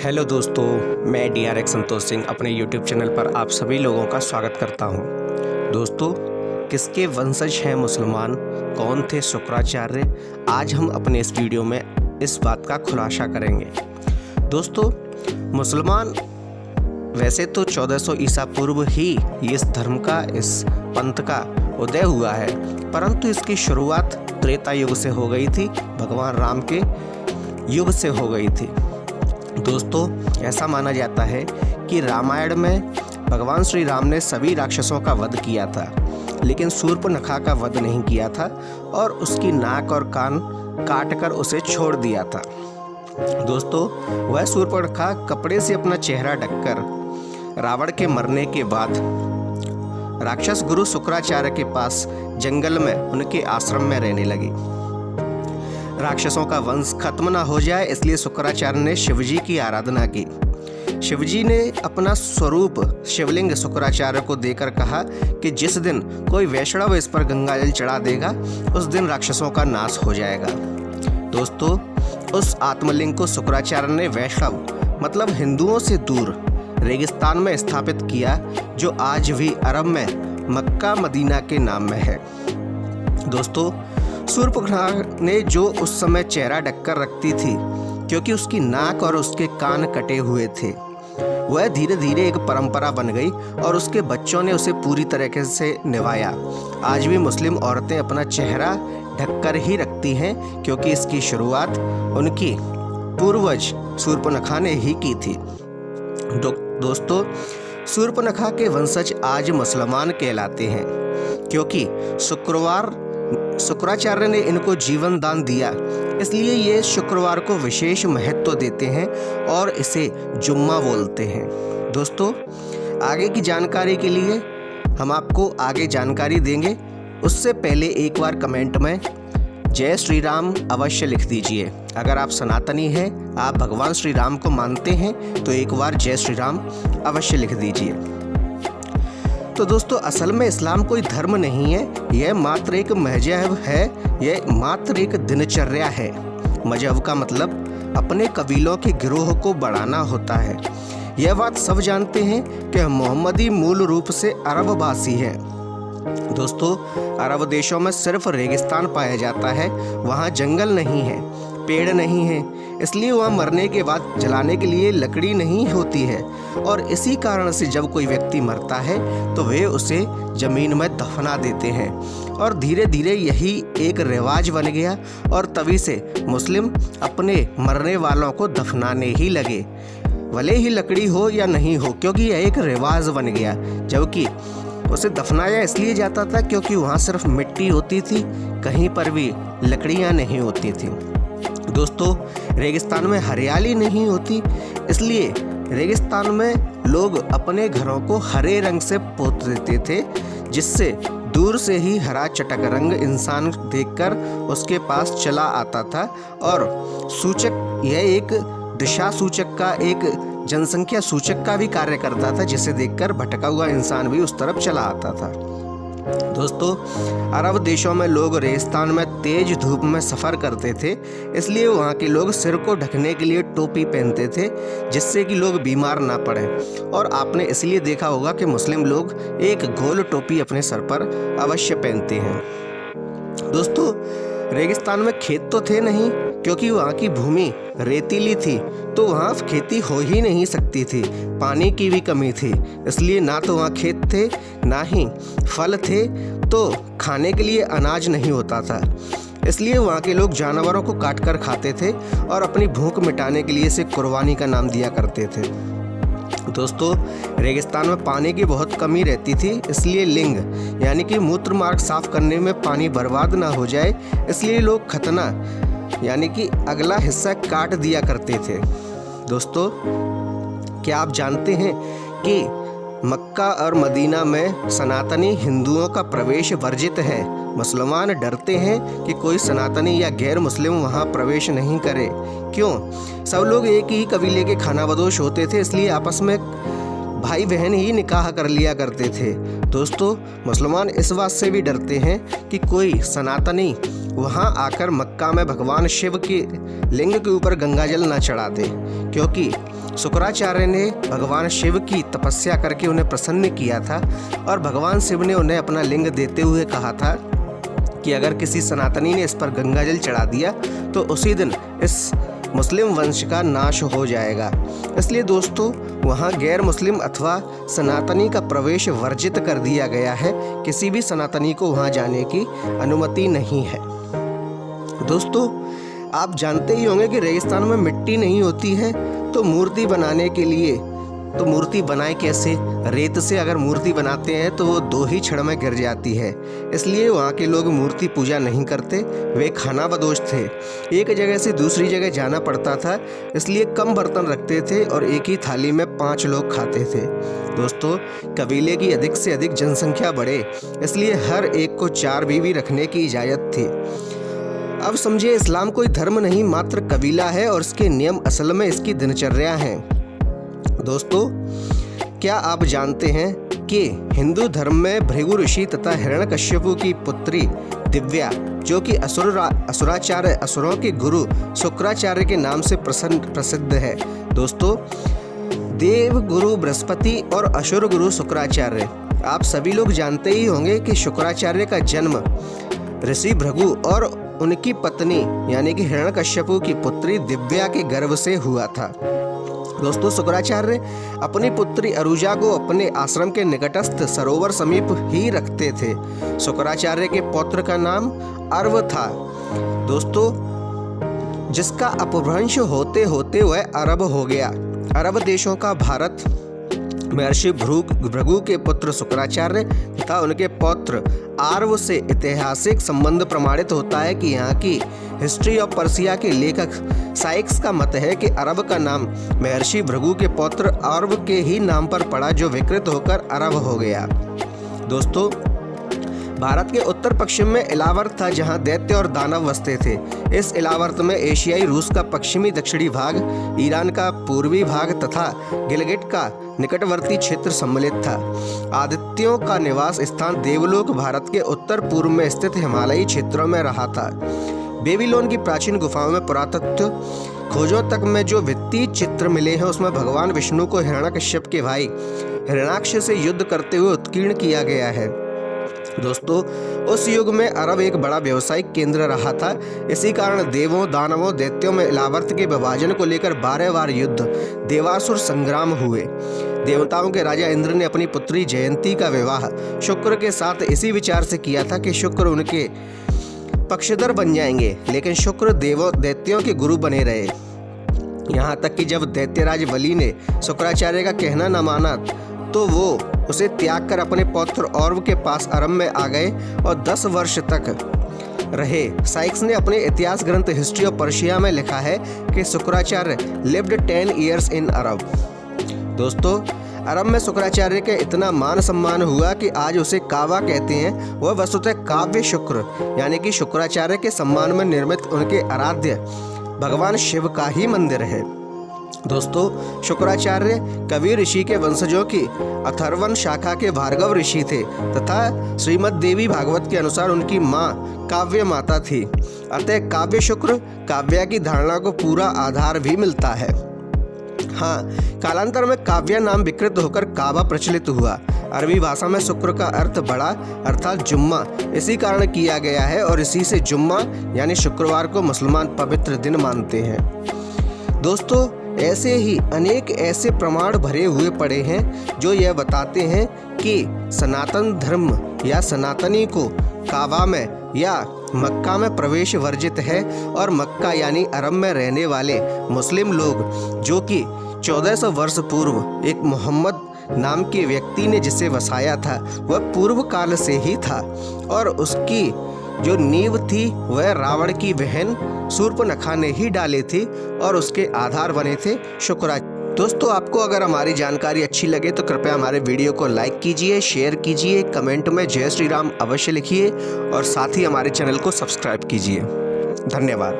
Hello दोस्तों, मैं DRX Santosh Singh अपने YouTube चैनल पर आप सभी लोगों का स्वागत करता हूं। दोस्तों, किसके वंशज हैं मुसलमान, कौन थे शुक्राचार्य, आज हम अपने इस वीडियो में इस बात का खुलासा करेंगे। दोस्तों, मुसलमान वैसे तो 1400 ईसा पूर्व ही इस धर्म का, इस पंथ का उदय हुआ है, परंतु इसकी शुरुआत त्रेता युग से हो गई थी, भगवान राम के युग से हो गई थी। दोस्तों, ऐसा माना जाता है कि रामायण में भगवान श्री राम ने सभी राक्षसों का वध किया था, लेकिन शूर्पणखा का वध नहीं किया था और उसकी नाक और कान काट कर उसे छोड़ दिया था। दोस्तों, वह शूर्पणखा कपड़े से अपना चेहरा ढककर रावण के मरने के बाद राक्षस गुरु शुक्राचार्य के पास जंगल में उनके आश्रम में रहने लगी। राक्षसों का वंश खत्म ना हो जाए, इसलिए शुक्राचार्य ने शिवजी की आराधना की। शिवजी ने अपना स्वरूप शिवलिंग शुक्राचार्य को देकर कहा कि जिस दिन कोई वैष्णव इस पर गंगा जल चढ़ा देगा, उस दिन राक्षसों का नाश हो जाएगा। दोस्तों, उस आत्मलिंग को शुक्राचार्य ने वैष्णव मतलब हिंदुओं से दूर रेगिस्तान में स्थापित किया, जो आज भी अरब में मक्का मदीना के नाम में है। दोस्तों, शूर्पणखा ने जो उस समय चेहरा ढककर रखती थी, क्योंकि उसकी नाक और उसके कान कटे हुए थे, वह धीरे धीरे एक परंपरा बन गई और उसके बच्चों ने उसे पूरी तरीके से निभाया। आज भी मुस्लिम औरतें अपना चेहरा ढककर ही रखती हैं, क्योंकि इसकी शुरुआत उनकी पूर्वज शूर्पणखा ने ही की थी। दोस्तों, शूर्पणखा के वंशज आज मुसलमान कहलाते हैं, क्योंकि शुक्राचार्य ने इनको जीवन दान दिया, इसलिए ये शुक्रवार को विशेष महत्व देते हैं और इसे जुम्मा बोलते हैं। दोस्तों, आगे की जानकारी के लिए हम आपको आगे जानकारी देंगे, उससे पहले एक बार कमेंट में जय श्री राम अवश्य लिख दीजिए। अगर आप सनातनी हैं, आप भगवान श्री राम को मानते हैं, तो एक बार जय श्री राम अवश्य लिख दीजिए। तो दोस्तों, असल में इस्लाम कोई धर्म नहीं है, यह मात्र एक मजहब है, यह मात्र एक दिनचर्या है। मजहब का मतलब अपने कबीलों के गिरोह को बढ़ाना होता है। यह बात सब जानते हैं कि मोहम्मदी मूल रूप से अरबवासी है। दोस्तों, अरब देशों में सिर्फ रेगिस्तान पाया जाता है, वहाँ जंगल नहीं है, पेड़ नहीं है, इसलिए वहाँ मरने के बाद जलाने के लिए लकड़ी नहीं होती है, और इसी कारण से जब कोई व्यक्ति मरता है तो वे उसे जमीन में दफना देते हैं, और धीरे धीरे यही एक रिवाज बन गया, और तभी से मुस्लिम अपने मरने वालों को दफनाने ही लगे, भले ही लकड़ी हो या नहीं हो, क्योंकि यह एक रिवाज बन गया। जबकि उसे दफनाया इसलिए जाता था क्योंकि वहाँ सिर्फ मिट्टी होती थी, कहीं पर भी लकड़ियाँ नहीं होती थी। दोस्तों, रेगिस्तान में हरियाली नहीं होती, इसलिए रेगिस्तान में लोग अपने घरों को हरे रंग से पोत देते थे, जिससे दूर से ही हरा चटक रंग इंसान देखकर उसके पास चला आता था, और सूचक यह एक दिशा सूचक का, एक जनसंख्या सूचक का भी कार्य करता था, जिसे देखकर भटका हुआ इंसान भी उस तरफ चला आता था। दोस्तों, अरब देशों में लोग रेगिस्तान में तेज धूप में सफ़र करते थे, इसलिए वहाँ के लोग सिर को ढकने के लिए टोपी पहनते थे, जिससे कि लोग बीमार ना पड़े। और आपने इसलिए देखा होगा कि मुस्लिम लोग एक गोल टोपी अपने सर पर अवश्य पहनते हैं। दोस्तों, रेगिस्तान में खेत तो थे नहीं, क्योंकि वहाँ की भूमि रेतीली थी, तो वहाँ खेती हो ही नहीं सकती थी, पानी की भी कमी थी, इसलिए ना तो वहाँ खेत थे, ना ही फल थे, तो खाने के लिए अनाज नहीं होता था। इसलिए वहाँ के लोग जानवरों को काट कर खाते थे और अपनी भूख मिटाने के लिए इसे कुर्बानी का नाम दिया करते थे। दोस्तों, रेगिस्तान में पानी की बहुत कमी रहती थी, इसलिए लिंग यानी कि मूत्र मार्ग साफ करने में पानी बर्बाद ना हो जाए, इसलिए लोग खतना यानी कि अगला हिस्सा काट दिया करते थे। दोस्तों, क्या आप जानते हैं कि मक्का और मदीना में सनातनी हिंदुओं का प्रवेश वर्जित है? मुसलमान डरते हैं कि कोई सनातनी या गैर मुस्लिम वहां प्रवेश नहीं करे। क्यों? सब लोग एक ही कबीले के खानाबदोश होते थे, इसलिए आपस में भाई बहन ही निकाह कर लिया करते थे। दोस्तों, मुसलमान इस बात से भी डरते हैं कि कोई सनातनी वहां आकर मक्का में भगवान शिव के लिंग के ऊपर गंगाजल न चढ़ा दे, क्योंकि शुक्राचार्य ने भगवान शिव की तपस्या करके उन्हें प्रसन्न किया था और भगवान शिव ने उन्हें अपना लिंग देते हुए कहा था कि अगर किसी सनातनी ने इस पर गंगाजल चढ़ा दिया तो उसी दिन इस मुस्लिम वंश का नाश हो जाएगा। इसलिए दोस्तों, वहाँ गैर मुस्लिम अथवा सनातनी का प्रवेश वर्जित कर दिया गया है। किसी भी सनातनी को वहाँ जाने की अनुमति नहीं है। दोस्तों, आप जानते ही होंगे कि रेगिस्तान में मिट्टी नहीं होती है, तो मूर्ति बनाने के लिए तो मूर्ति बनाए कैसे? रेत से अगर मूर्ति बनाते हैं तो वो 2 ही क्षण में गिर जाती है। इसलिए वहाँ के लोग मूर्ति पूजा नहीं करते, वे खानाबदोश थे। एक जगह से दूसरी जगह जाना पड़ता था, इसलिए कम बर्तन रखते थे और एक ही थाली में 5 लोग खाते थे। दोस्तों, कबीले की अधिक से अधिक जनसंख्या बढ़े, इसलिए हर एक को 4 बीवी रखने की इजाज़त थी। अब समझिए, इस्लाम कोई धर्म नहीं, मात्र कबीला है और इसके नियम असल में इसकी दिनचर्या हैं। दोस्तों, क्या आप जानते हैं कि हिंदू धर्म में भृगु ऋषि तथा हिरण्यकश्यपु की पुत्री दिव्या, जो कि असुराचार्य असुरों के गुरु शुक्राचार्य के नाम से प्रसिद्ध है। दोस्तों, देव गुरु बृहस्पति और असुर गुरु शुक्राचार्य, आप सभी लोग जानते ही होंगे कि शुक्राचार्य का जन्म ऋषि भृगु और उनकी पत्नी यानी कि हिरण्यकश्यपु की पुत्री दिव्या के गर्भ से हुआ था। दोस्तों, शुक्राचार्य अपनी पुत्री अरुजा को अपने आश्रम के निकटस्थ सरोवर समीप ही रखते थे। शुक्राचार्य के पौत्र का नाम अर्व था। दोस्तों, जिसका अपभ्रंश होते होते वह अरब हो गया। अरब देशों का भारत महर्षि भृगु के पुत्र शुक्राचार्य तथा उनके पौत्र आर्व से ऐतिहासिक संबंध प्रमाणित होता है कि यहाँ की हिस्ट्री ऑफ पर्सिया के लेखक साइक्स का मत है कि अरब का नाम महर्षि भृगु के पौत्र आर्व के ही नाम पर पड़ा, जो विकृत होकर अरब हो गया। दोस्तों, भारत के उत्तर पश्चिम में इलावर्त था, जहां दैत्य और दानव बसते थे। इस इलावर्त में एशियाई रूस का पश्चिमी दक्षिणी भाग, ईरान का पूर्वी भाग तथा गिलगिट का निकटवर्ती क्षेत्र सम्मिलित था। आदित्यों का निवास स्थान देवलोक भारत के उत्तर पूर्व में स्थित हिमालयी क्षेत्रों में रहा था। बेबीलोन की प्राचीन गुफाओं में पुरातत्व खोजों तक में जो भित्ति चित्र मिले हैं, उसमें भगवान विष्णु को हिरण्यकश्यप के भाई हिरण्याक्ष से युद्ध करते हुए उत्कीर्ण किया गया है। दोस्तों, उस युग में अरब एक बड़ा व्यावसायिक केंद्र रहा था। इसी कारण देवों, दानवों, दैत्यों में इलावर्त के विभाजन को लेकर 12 बार युद्ध, देवासुर संग्राम हुए। देवताओं के राजा इंद्र ने अपनी पुत्री जयंती का विवाह शुक्र के साथ इसी विचार से किया था कि शुक्र उनके पक्षधर बन जाएंगे, लेकिन शुक्र दैत्यों के गुरु बने रहे। यहाँ तक कि जब दैत्यराज बलि ने शुक्राचार्य का कहना न माना तो वो उसे त्याग कर अपने पौत्र औरव के पास अरब में आ गए और 10 वर्ष तक रहे। साइक्स ने अपने इतिहास ग्रंथ हिस्ट्री ऑफ पर्शिया में लिखा है कि शुक्राचार्य लिव्ड 10 ईयर्स इन अरब। दोस्तों, अरब में शुक्राचार्य का इतना मान सम्मान हुआ कि आज उसे काबा कहते हैं। वह वस्तुतः काव्य शुक्र यानी कि शुक्राचार्य के सम्मान में निर्मित उनके आराध्य भगवान शिव का ही मंदिर है। दोस्तों, शुक्राचार्य कबीर ऋषि के वंशजों की अथर्वण शाखा के भार्गव ऋषि थे तथा श्रीमद् देवी भागवत के अनुसार उनकी माँ काव्य माता थी। अतः काव्य शुक्र काव्य की धारणा को पूरा आधार भी मिलता है। हाँ, कालांतर में काव्य नाम विकृत होकर काबा प्रचलित हुआ। अरबी भाषा में शुक्र का अर्थ बड़ा अर्थात जुम्मा इसी कारण किया गया है और इसी से जुम्मा यानी शुक्रवार को मुसलमान पवित्र दिन मानते हैं। दोस्तों, ऐसे ही अनेक ऐसे प्रमाण भरे हुए पड़े हैं जो यह बताते हैं कि सनातन धर्म या सनातनी को काबा में या मक्का में प्रवेश वर्जित है और मक्का यानी अरब में रहने वाले मुस्लिम लोग, जो कि 1400 वर्ष पूर्व एक मोहम्मद नाम के व्यक्ति ने जिसे वसाया था, वह पूर्व काल से ही था और उसकी जो नींव थी वह रावण की बहन शूर्पणखा ने ही डाले थी और उसके आधार बने थे शुक्राचार्य। दोस्तों, आपको अगर हमारी जानकारी अच्छी लगे तो कृपया हमारे वीडियो को लाइक कीजिए, शेयर कीजिए, कमेंट में जय श्री राम अवश्य लिखिए और साथ ही हमारे चैनल को सब्सक्राइब कीजिए। धन्यवाद।